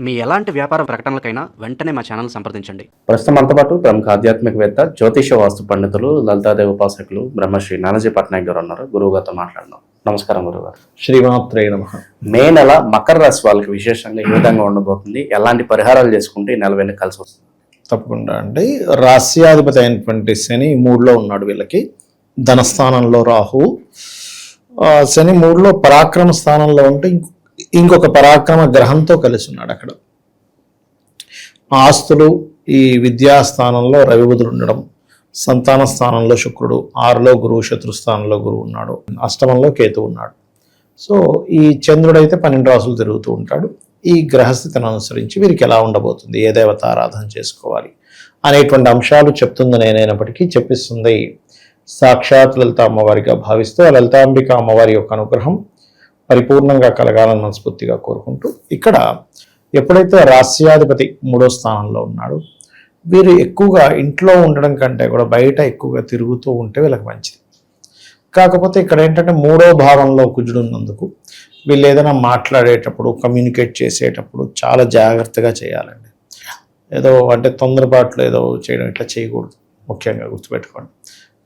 మీ ఎలాంటి వ్యాపార ప్రకటనలకైనా వెంటనే మా ఛానల్ సంప్రదించండి. ప్రస్తుతం మనతో పాటు ప్రముఖ ఆధ్యాత్మికవేత్త, జ్యోతిష వాస్తు పండితులు, లలితాదేవి ఉపాసకులు బ్రహ్మశ్రీ నానాజీ పట్నాయక్ గారు ఉన్నారు. గురువు గారితో మాట్లాడదాం. నమస్కారం గురుగారు. శ్రీమాత్రే నమః. మే నెల మకర రాశి వాళ్ళకి విశేషంగా ఏ విధంగా ఉండబోతుంది, ఎలాంటి పరిహారాలు చేసుకుంటే ఈ నెల వెనక కలిసి వస్తుంది? తప్పకుండా అండి. రాస్యాధిపతి అయినటువంటి శని 3లో ఉన్నాడు. వీళ్ళకి ధనస్థానంలో రాహువు, శని 3లో పరాక్రమ స్థానంలో ఉంటే ఇంకొక పరాక్రమ గ్రహంతో కలిసి ఉన్నాడు అక్కడ. ఆస్తులు, ఈ విద్యాస్థానంలో రవి బుధుడు ఉండడం, సంతాన స్థానంలో శుక్రుడు, 6లో గురువు, శత్రుస్థానంలో గురువు ఉన్నాడు, అష్టమంలో కేతు ఉన్నాడు. సో ఈ చంద్రుడైతే 12 రాసులు తిరుగుతూ ఉంటాడు. ఈ గ్రహస్థితిని అనుసరించి వీరికి ఎలా ఉండబోతుంది, ఏ దేవత ఆరాధన చేసుకోవాలి అనేటువంటి అంశాలు చెప్తుంది నేనైనప్పటికీ చెప్పిస్తుంది సాక్షాత్ లలిత అమ్మవారిగా భావిస్తూ ఆ లలితాంబిక అమ్మవారి యొక్క అనుగ్రహం పరిపూర్ణంగా కలగాలని మనస్ఫూర్తిగా కోరుకుంటూ, ఇక్కడ ఎప్పుడైతే రాస్యాధిపతి 3వ స్థానంలో ఉన్నాడు, వీరు ఎక్కువగా ఇంట్లో ఉండడం కంటే కూడా బయట ఎక్కువగా తిరుగుతూ ఉంటే వీళ్ళకి మంచిది. కాకపోతే ఇక్కడ ఏంటంటే 3వ భావంలో కుజుడు ఉన్నందుకు వీళ్ళు ఏదైనా మాట్లాడేటప్పుడు, కమ్యూనికేట్ చేసేటప్పుడు చాలా జాగ్రత్తగా చేయాలండి. ఏదో అంటే తొందరపాట్లు ఏదో చేయడం ఇట్లా చేయకూడదు, ముఖ్యంగా గుర్తుపెట్టుకోండి.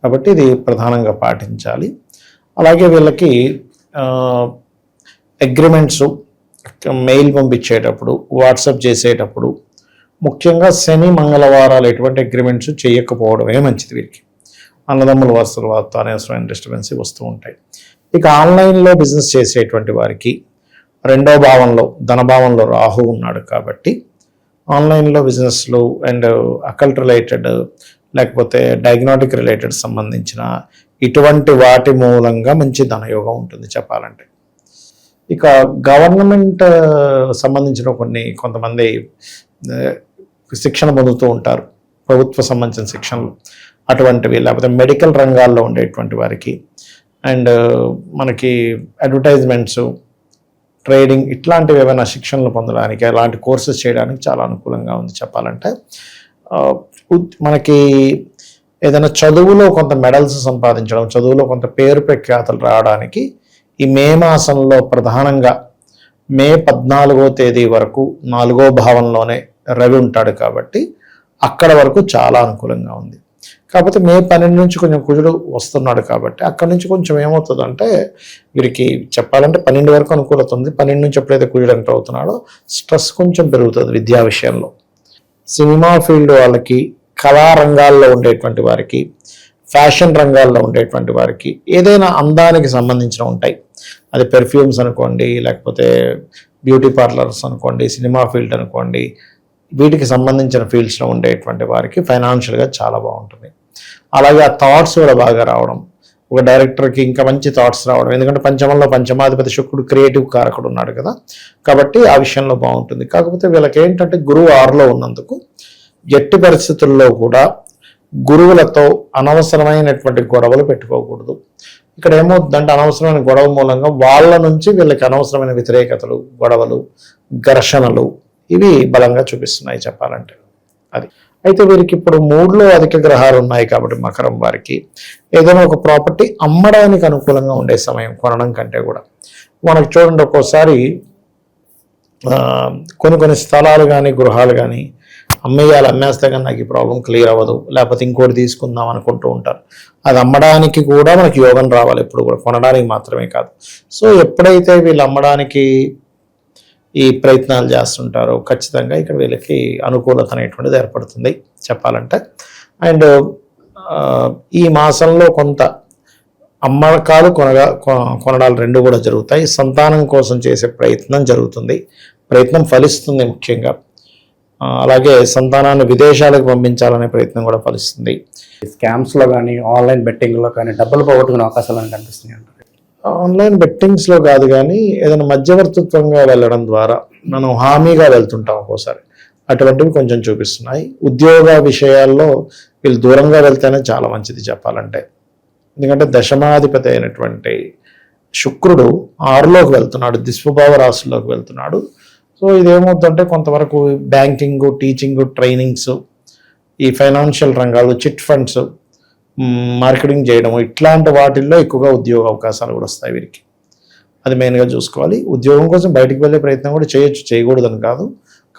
కాబట్టి ఇది ప్రధానంగా పాటించాలి. అలాగే వీళ్ళకి అగ్రిమెంట్స్, మెయిల్ పంపించేటప్పుడు, వాట్సాప్ చేసేటప్పుడు ముఖ్యంగా శని మంగళవారాలు ఎటువంటి అగ్రిమెంట్స్ చేయకపోవడమే మంచిది. వీరికి అన్నదమ్ముల వరుసల వార్త అనవసరమైన డిస్టర్బెన్స్ వస్తూ ఉంటాయి. ఇక ఆన్లైన్లో బిజినెస్ చేసేటువంటి వారికి 2వ భావంలో ధనభావంలో రాహు ఉన్నాడు కాబట్టి ఆన్లైన్లో బిజినెస్లు అండ్ అకల్ట్ రిలేటెడ్ లేకపోతే డయాగ్నోటిక్ రిలేటెడ్ సంబంధించిన ఇటువంటి వాటి మూలంగా మంచి ధనయోగం ఉంటుంది చెప్పాలంటే. ఇక గవర్నమెంట్ సంబంధించిన కొంతమంది శిక్షణ పొందుతూ ఉంటారు, ప్రభుత్వ సంబంధించిన శిక్షణలు అటువంటివి, లేకపోతే మెడికల్ రంగాల్లో ఉండేటువంటి వారికి అండ్ మనకి అడ్వర్టైజ్మెంట్స్, ట్రేడింగ్ ఇట్లాంటివి ఏమైనా శిక్షణలు పొందడానికి, అలాంటి కోర్సెస్ చేయడానికి చాలా అనుకూలంగా ఉంది చెప్పాలంటే. మనకి ఏదైనా చదువులో కొంత మెడల్స్ సంపాదించడం, చదువులో కొంత పేరు ప్రఖ్యాతలు రావడానికి ఈ మే మాసంలో ప్రధానంగా మే 14వ తేదీ వరకు 4వ భావంలోనే రవి ఉంటాడు కాబట్టి అక్కడ వరకు చాలా అనుకూలంగా ఉంది. కాకపోతే మే 12 నుంచి కొంచెం కుజుడు వస్తున్నాడు కాబట్టి అక్కడి నుంచి కొంచెం ఏమవుతుందంటే వీరికి చెప్పాలంటే 12 వరకు అనుకూలత ఉంది. 12 నుంచి ఎప్పుడైతే కుజుడు ఎంటర్ అవుతున్నాడో స్ట్రెస్ కొంచెం పెరుగుతుంది విద్యా విషయంలో. సినిమా ఫీల్డ్ వాళ్ళకి, కళా రంగాల్లో ఉండేటువంటి వారికి, ఫ్యాషన్ రంగాల్లో ఉండేటువంటి వారికి, ఏదైనా అందానికి సంబంధించిన ఉంటాయి, అది పెర్ఫ్యూమ్స్ అనుకోండి, లేకపోతే బ్యూటీ పార్లర్స్ అనుకోండి, సినిమా ఫీల్డ్ అనుకోండి, వీటికి సంబంధించిన ఫీల్డ్స్లో ఉండేటువంటి వారికి ఫైనాన్షియల్గా చాలా బాగుంటుంది. అలాగే ఆ థాట్స్ కూడా బాగా రావడం, ఒక డైరెక్టర్కి ఇంకా మంచి థాట్స్ రావడం, ఎందుకంటే పంచమంలో పంచమాధిపతి శుక్రుడు క్రియేటివ్ కారకుడు ఉన్నాడు కదా, కాబట్టి ఆ విషయంలో బాగుంటుంది. కాకపోతే వీళ్ళకి ఏంటంటే గురువు 6లో ఉన్నందుకు ఎట్టి పరిస్థితుల్లో కూడా గురువులతో అనవసరమైనటువంటి గొడవలు పెట్టుకోకూడదు. ఇక్కడ ఏమవుతుందంటే అనవసరమైన గొడవ మూలంగా వాళ్ళ నుంచి వీళ్ళకి అనవసరమైన వ్యతిరేకతలు, గొడవలు, ఘర్షణలు ఇవి బలంగా చూపిస్తున్నాయి చెప్పాలంటే. అది అయితే వీరికి ఇప్పుడు 3లో అధిక గ్రహాలు ఉన్నాయి కాబట్టి మకరం వారికి ఏదైనా ఒక ప్రాపర్టీ అమ్మడానికి అనుకూలంగా ఉండే సమయం, కొనడం కంటే కూడా. మనకు చూడండి, ఒక్కోసారి కొన్ని స్థలాలు కానీ గృహాలు కానీ అమ్మేస్తే కానీ నాకు ఈ ప్రాబ్లం క్లియర్ అవ్వదు, లేకపోతే ఇంకోటి తీసుకుందాం అనుకుంటూ ఉంటారు. అది అమ్మడానికి కూడా మనకి యోగం రావాలి ఎప్పుడు కూడా, కొనడానికి మాత్రమే కాదు. సో ఎప్పుడైతే వీళ్ళు అమ్మడానికి ఈ ప్రయత్నాలు చేస్తుంటారో ఖచ్చితంగా ఇక్కడ వీళ్ళకి అనుకూలత అనేటువంటిది ఏర్పడుతుంది చెప్పాలంటే. అండ్ ఈ మాసంలో కొంత అమ్మకాలు కొనడాలు 2 కూడా జరుగుతాయి. సంతానం కోసం చేసే ప్రయత్నం జరుగుతుంది, ప్రయత్నం ఫలిస్తుంది ముఖ్యంగా. అలాగే సంతానాన్ని విదేశాలకు పంపించాలనే ప్రయత్నం కూడా ఫలిస్తుంది. స్కామ్స్లో కానీ ఆన్లైన్ బెట్టింగ్లో కానీ డబ్బులు పోగొట్టుకునే అవకాశాలు కనిపిస్తున్నాయి అంటారు. ఆన్లైన్ బెట్టింగ్స్లో కాదు కానీ ఏదైనా మధ్యవర్తిత్వంగా వెళ్ళడం ద్వారా మనం హామీగా వెళ్తుంటాం ఒక్కోసారి, అటువంటివి కొంచెం చూపిస్తున్నాయి. ఉద్యోగ విషయాల్లో వీళ్ళు దూరంగా వెళ్తేనే చాలా మంచిది చెప్పాలంటే. ఎందుకంటే దశమాధిపతి అయినటువంటి శుక్రుడు 6లోకి వెళ్తున్నాడు, దిస్వభావ రాశుల్లోకి వెళ్తున్నాడు. సో ఇదేమవుతుందంటే కొంతవరకు బ్యాంకింగ్, టీచింగ్, ట్రైనింగ్స్, ఈ ఫైనాన్షియల్ రంగాలు, చిట్ ఫండ్స్, మార్కెటింగ్ చేయడం ఇట్లాంటి వాటిల్లో ఎక్కువగా ఉద్యోగ అవకాశాలు కూడా వస్తాయి వీరికి. అది మెయిన్గా చూసుకోవాలి. ఉద్యోగం కోసం బయటికి వెళ్ళే ప్రయత్నం కూడా చేయొచ్చు, చేయకూడదని కాదు.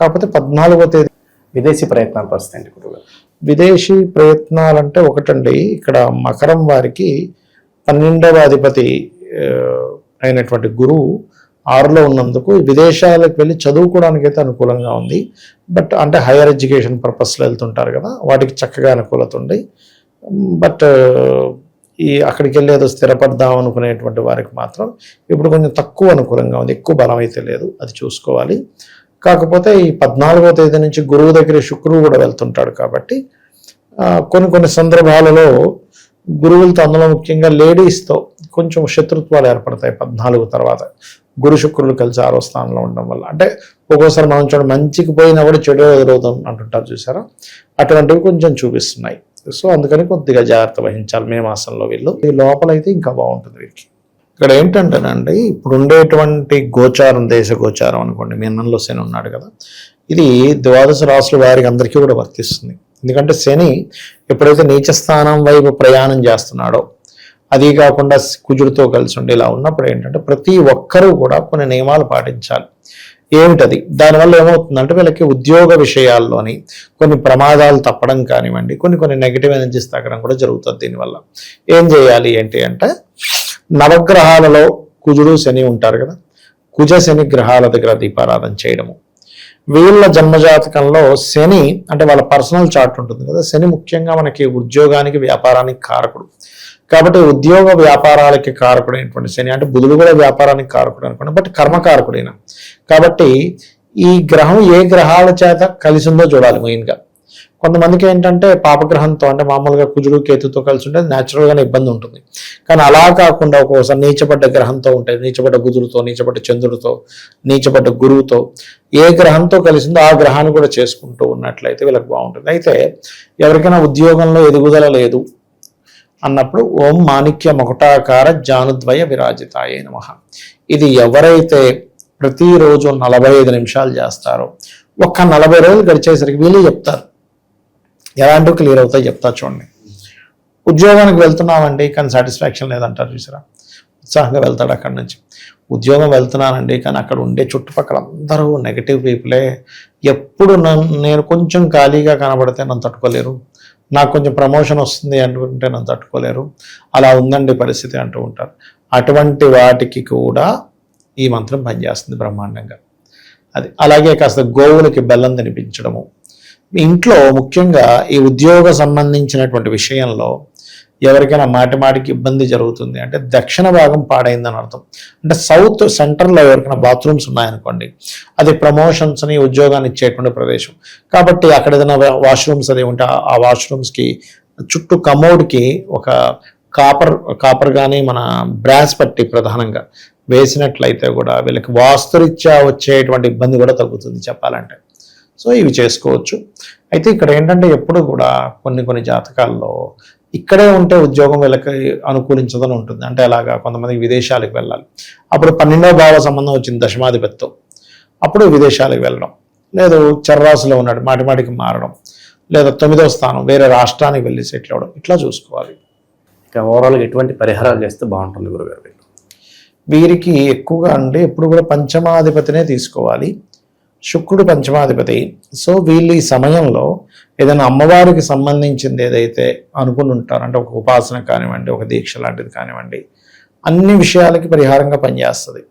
కాకపోతే 14వ తేదీ విదేశీ ప్రయత్నాల పరిస్థితి ఏంటి గురువుగారు? విదేశీ ప్రయత్నాలంటే ఒకటండి, ఇక్కడ మకరం వారికి 12వ అధిపతి అయినటువంటి గురువు 6లో ఉన్నందుకు విదేశాలకు వెళ్ళి చదువుకోవడానికి అయితే అనుకూలంగా ఉంది. బట్ అంటే హైయర్ ఎడ్యుకేషన్ పర్పస్లో వెళ్తుంటారు కదా, వాటికి చక్కగా అనుకూలత ఉంది. బట్ ఈ అక్కడికి వెళ్ళి ఏదో స్థిరపడదాం అనుకునేటువంటి వారికి మాత్రం ఇప్పుడు కొంచెం తక్కువ అనుకూలంగా ఉంది, ఎక్కువ బలం అయితే లేదు, అది చూసుకోవాలి. కాకపోతే ఈ 14వ తేదీ నుంచి గురువు దగ్గర శుక్రువు కూడా వెళ్తుంటాడు కాబట్టి కొన్ని సందర్భాలలో గురువులతో, అందులో ముఖ్యంగా లేడీస్తో కొంచెం శత్రుత్వాలు ఏర్పడతాయి 14 తర్వాత. గురు శుక్రులు కలిసి 6వ స్థానంలో ఉండడం వల్ల, అంటే ఒక్కోసారి మనం చూడ మంచికి పోయినా కూడా చెడు ఎదురవుతాం అంటుంటారు చూసారా, అటువంటివి కొంచెం చూపిస్తున్నాయి. సో అందుకని కొద్దిగా జాగ్రత్త వహించాలి మే మాసంలో వీళ్ళు. ఈ లోపలైతే ఇంకా బాగుంటుంది వీరికి. ఇక్కడ ఏంటంటేనండి, ఇప్పుడు ఉండేటువంటి గోచారం, దేశ గోచారం అనుకోండి, మీనంలో శని ఉన్నాడు కదా, ఇది ద్వాదశ రాశుల వారికి అందరికీ కూడా వర్తిస్తుంది. ఎందుకంటే శని ఎప్పుడైతే నీచ స్థానం వైపు ప్రయాణం చేస్తున్నాడో, అది కాకుండా కుజుడితో కలిసి ఉండి ఇలా ఉన్నప్పుడు ఏంటంటే ప్రతి ఒక్కరూ కూడా కొన్ని నియమాలు పాటించాలి. ఏమిటది? దానివల్ల ఏమవుతుందంటే వీళ్ళకి ఉద్యోగ విషయాల్లోని కొన్ని ప్రమాదాలు తప్పడం కానివ్వండి, కొన్ని నెగిటివ్ ఎనర్జీస్ తగ్గడం కూడా జరుగుతుంది. దీనివల్ల ఏం చేయాలి ఏంటి అంటే, నవగ్రహాలలో కుజుడు శని ఉంటారు కదా, కుజ శని గ్రహాల దగ్గర దీపారాధన చేయడము. వీళ్ళ జన్మజాతకంలో శని అంటే వాళ్ళ పర్సనల్ చార్ట్ ఉంటుంది కదా, శని ముఖ్యంగా మనకి ఉద్యోగానికి వ్యాపారానికి కారకుడు. కాబట్టి ఉద్యోగ వ్యాపారాలకి కారకుడైనటువంటి శని, అంటే బుధుడు కూడా వ్యాపారానికి కారకుడు అనుకోండి, బట్ కర్మకారకుడైన. కాబట్టి ఈ గ్రహం ఏ గ్రహాల చేత కలిసిందో చూడాలి మెయిన్గా. కొంతమందికి ఏంటంటే పాపగ్రహంతో, అంటే మామూలుగా కుజుడు కేతుతో కలిసి ఉంటే న్యాచురల్గానే ఇబ్బంది ఉంటుంది. కానీ అలా కాకుండా ఒక్కోసారి నీచపడ్డ గ్రహంతో ఉంటాయి, నీచపడ్డ బుధుడితో, నీచపడ్డ చంద్రుడితో, నీచపడ్డ గురువుతో, ఏ గ్రహంతో కలిసిందో ఆ గ్రహాన్ని కూడా చేసుకుంటూ ఉన్నట్లయితే వీళ్ళకి బాగుంటుంది. అయితే ఎవరికైనా ఉద్యోగంలో ఎదుగుదల లేదు అన్నప్పుడు ఓం మాణిక్య మకుటాకార జానుద్వయ విరాజితాయే నమః. ఇది ఎవరైతే ప్రతిరోజు 45 నిమిషాలు చేస్తారో, ఒక్క 40 రోజులు గడిచేసరికి వీళ్ళు చెప్తారు, ఎలాంటివి క్లియర్ అవుతాయి చెప్తా చూడండి. ఉద్యోగానికి వెళ్తున్నామండి కానీ సాటిస్ఫాక్షన్ లేదంటారు చూసారా, ఉత్సాహంగా వెళ్తాడు అక్కడి నుంచి. ఉద్యోగం వెళ్తున్నానండి కానీ అక్కడ ఉండే చుట్టుపక్కల అందరూ నెగిటివ్ పీపులే, ఎప్పుడు నేను కొంచెం ఖాళీగా కనబడితే నన్ను తట్టుకోలేరు, నాకు కొంచెం ప్రమోషన్ వస్తుంది అనుకుంటే నన్ను తట్టుకోలేరు, అలా ఉందండి పరిస్థితి అంటూ ఉంటారు. అటువంటి వాటికి కూడా ఈ మంత్రం పనిచేస్తుంది బ్రహ్మాండంగా. అది అలాగే కాస్త గోవులకి బెల్లం తినిపించడము. మీ ఇంట్లో ముఖ్యంగా ఈ ఉద్యోగ సంబంధించినటువంటి విషయంలో ఎవరికైనా మాటికి ఇబ్బంది జరుగుతుంది అంటే దక్షిణ భాగం పాడైందని అర్థం. అంటే సౌత్ సెంటర్లో ఎవరికైనా బాత్రూమ్స్ ఉన్నాయనుకోండి, అది ప్రమోషన్స్ని, ఉద్యోగాన్ని ఇచ్చేటువంటి ప్రదేశం. కాబట్టి అక్కడ ఏదైనా వాష్రూమ్స్ అది ఉంటే ఆ వాష్రూమ్స్కి చుట్టూ కమోడ్కి ఒక కాపర్ కానీ మన బ్రాస్ పట్టి ప్రధానంగా వేసినట్లయితే కూడా వీళ్ళకి వాస్తురీత్యా వచ్చేటువంటి ఇబ్బంది కూడా తగ్గుతుంది చెప్పాలంటే. సో ఇవి చేసుకోవచ్చు. అయితే ఇక్కడ ఏంటంటే ఎప్పుడు కూడా కొన్ని జాతకాల్లో ఇక్కడే ఉంటే ఉద్యోగం వీళ్ళకి అనుకూలించదని ఉంటుంది. అంటే అలాగా కొంతమందికి విదేశాలకు వెళ్ళాలి, అప్పుడు 12వ భావ సంబంధం వచ్చింది దశమాధిపతితో, అప్పుడు విదేశాలకు వెళ్ళడం, లేదు చర్రాసులో ఉన్నాడు మాటికి మారడం, లేదా 9వ స్థానం వేరే రాష్ట్రానికి వెళ్ళి సెటిల్ అవ్వడం, ఇట్లా చూసుకోవాలి. ఇంకా ఓవరాల్గా ఎటువంటి పరిహారాలు చేస్తే బాగుంటుంది గురుగారు? వీరికి ఎక్కువగా అంటే ఎప్పుడు కూడా పంచమాధిపతినే తీసుకోవాలి. శుక్రుడు పంచమాధిపతి. సో వీళ్ళు ఈ సమయంలో ఏదైనా అమ్మవారికి సంబంధించింది ఏదైతే అనుకుని ఉంటారో, అంటే ఒక ఉపాసన కానివ్వండి, ఒక దీక్ష లాంటిది కానివ్వండి, అన్ని విషయాలకి పరిహారంగా పనిచేస్తుంది.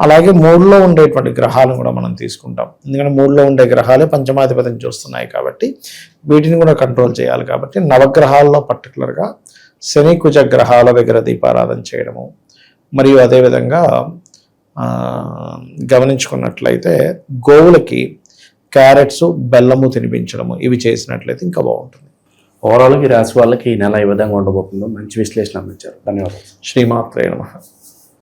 అలాగే 3లో ఉండేటువంటి గ్రహాలను కూడా మనం తీసుకుంటాం. ఎందుకంటే 3లో ఉండే గ్రహాలే పంచమాధిపతిని చూస్తున్నాయి కాబట్టి వీటిని కూడా కంట్రోల్ చేయాలి. కాబట్టి నవగ్రహాల్లో పర్టికులర్గా శని కుజ గ్రహాల దగ్గర దీపారాధన చేయడము, మరియు అదేవిధంగా గమనించుకున్నట్లయితే గోవులకి క్యారెట్స్ బెల్లము తినిపించడము, ఇవి చేసినట్లయితే ఇంకా బాగుంటుంది. ఓవరాల్గా ఈ రాశి వాళ్ళకి ఈ నెల ఏ విధంగా ఉండబోతుందో మంచి విశ్లేషణ అందించారు. ధన్యవాదాలు. శ్రీమాత్రే నమః.